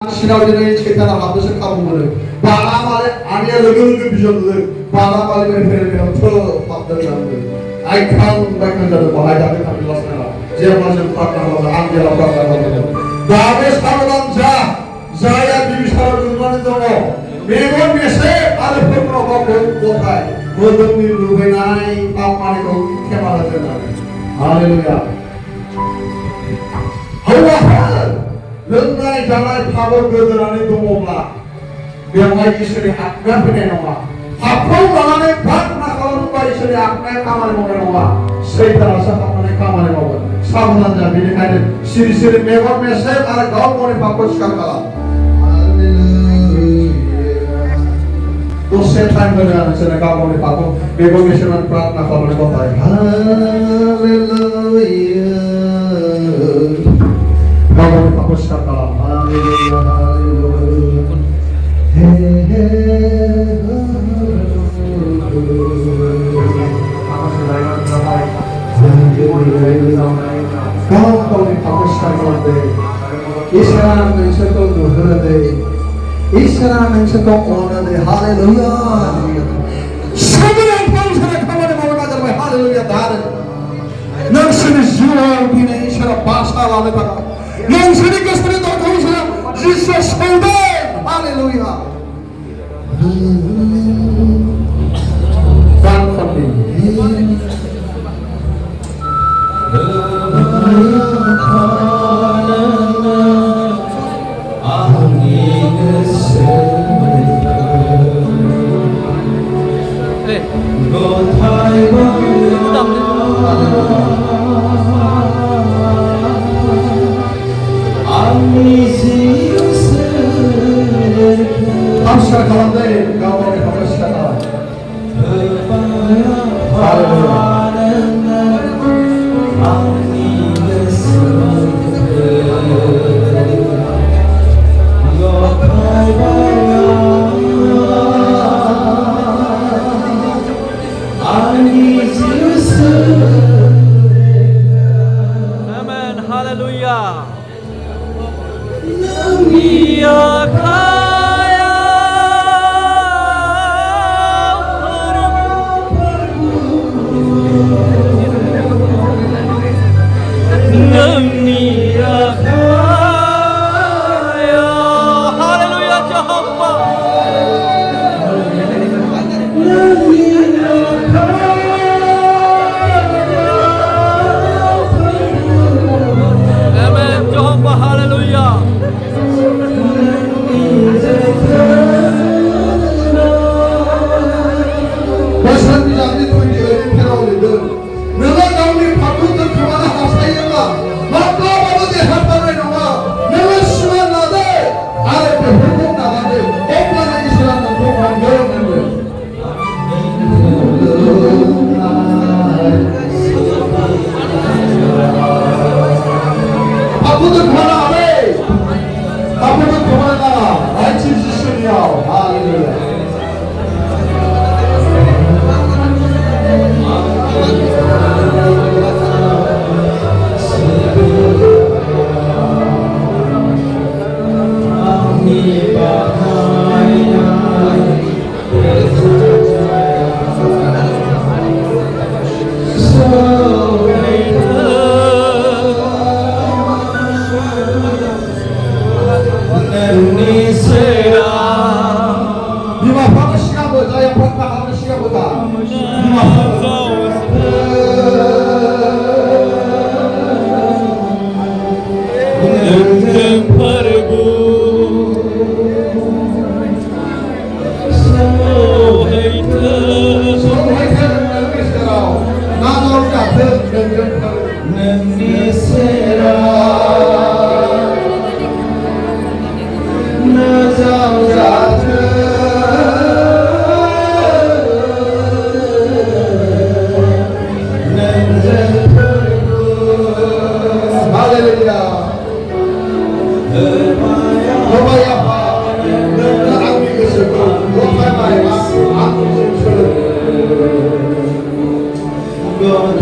신앙적인 체탄을 만드서 가보면은 바람에 아니야 너는 비전들 바람에 페레페레 터 받는다는 I can't recognize the 하이다베 감리라스나 제마전 파트나와 안젤라 파트나와 다음에 사람은 자야 비비사를 눈만은 정어 매번 메세 아래 퍼프로가 보고타이 모든 일 루베나이 파마니고 케마라잖아 할렐루야 하와 Lengai jangai pagor gerderani dumoma, biarlah istri akna penenoma. Apau dalane bat nakal rumah istri akna kamar mengenoma. Seita rasa kamar kamar mengenoma. Sabunan jadi kain siri-siri mewah mesem ada kau mau dipakut sekali. Dosa time berjalan sana kau mau dipakut. Mewah mesem prat nakal mengenoma. Hallelujah. Kamu fokus kata haleluya haleluya kau fokus kata Isra menseto duhade Isra menseto onade haleluya sebenarnya kau sana kamu mau ngajar haleluya dar nafsu jiwa bina Isra bahasa lalu kata yang sering kesini tak tahu saya Jesus Amen Haleluya dan kami Hamsar kalandayım, gavurun kapasitana. Amen, hallelujah. Namia kaya namia kaya hallelujah Jehovah Amen Jehovah hallelujah Başkan bizi koydu öyle ferahladı. Neler kavli patladı kıvana hastayla. Bakla baba de hatta ne var? Neler şuan nadı? Arap hukum nadı. Oplana İslam'ın hukum görünmüyor. Patladı kıvana abi. Patladı kıvana. Ay çizişin ya. Hallelujah. Lima panas siapa? Saya pernah panas siapa tak? Lima God,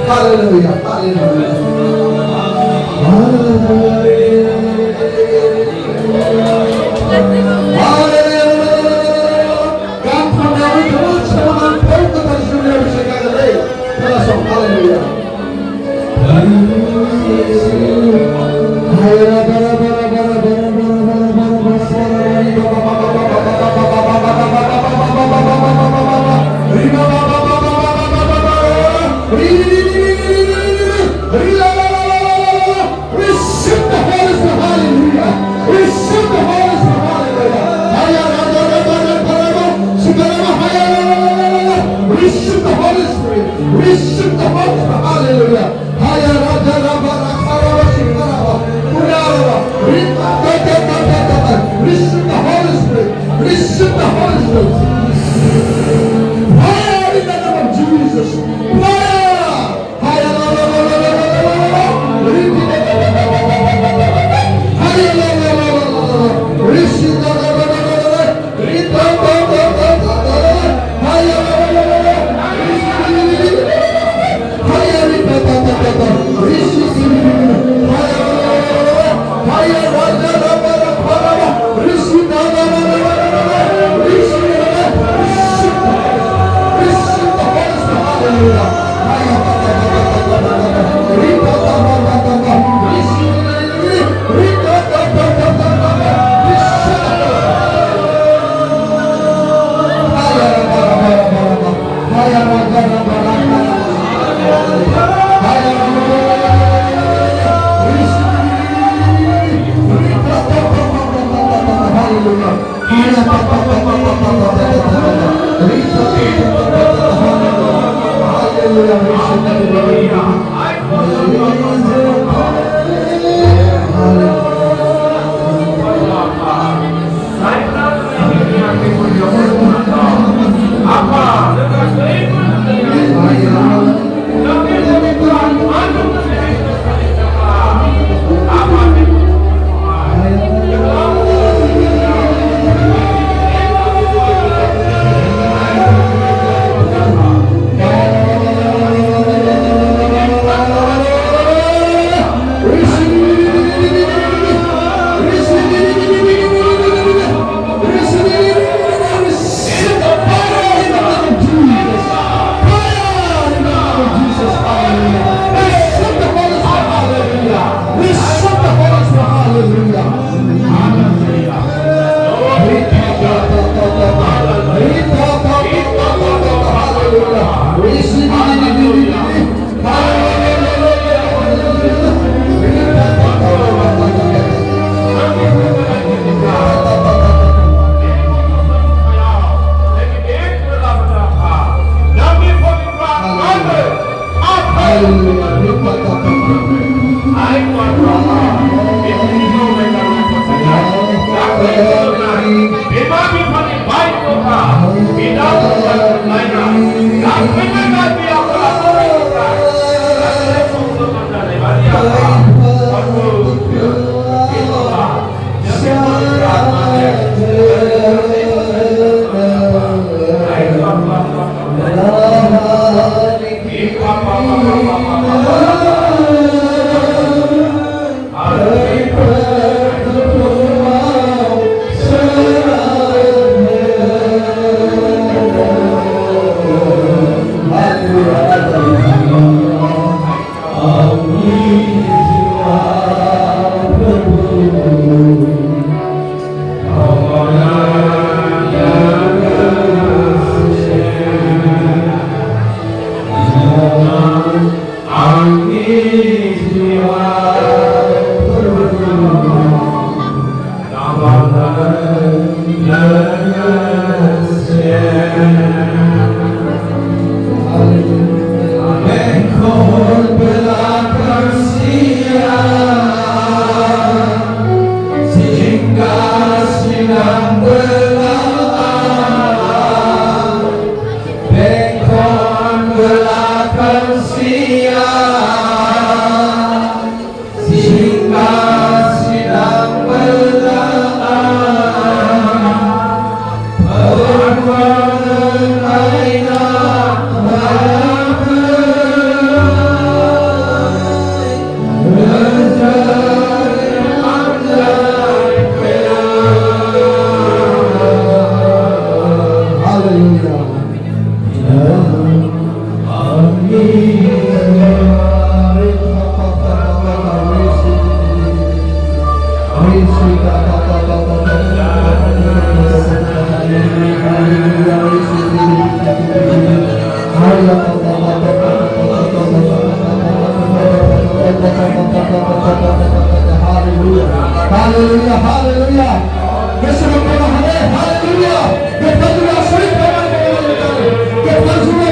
Hallelujah. Hallelujah. Receive the Holy Spirit. Receive the Holy Spirit. Hallelujah. Haya raja raba rakara shikaraba. Kuraba. Receive the Holy Spirit. Receive the Holy Spirit. Fire in the name of Jesus. Fire. Haya la la la la la la la la. Haya la la la la la la. Receive the la la la la la. Rita la la la la la. Haya la la la la. Amen. Haleluya, haleluya. Bersama haleluya. Kita juga sering kita juga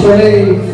Australia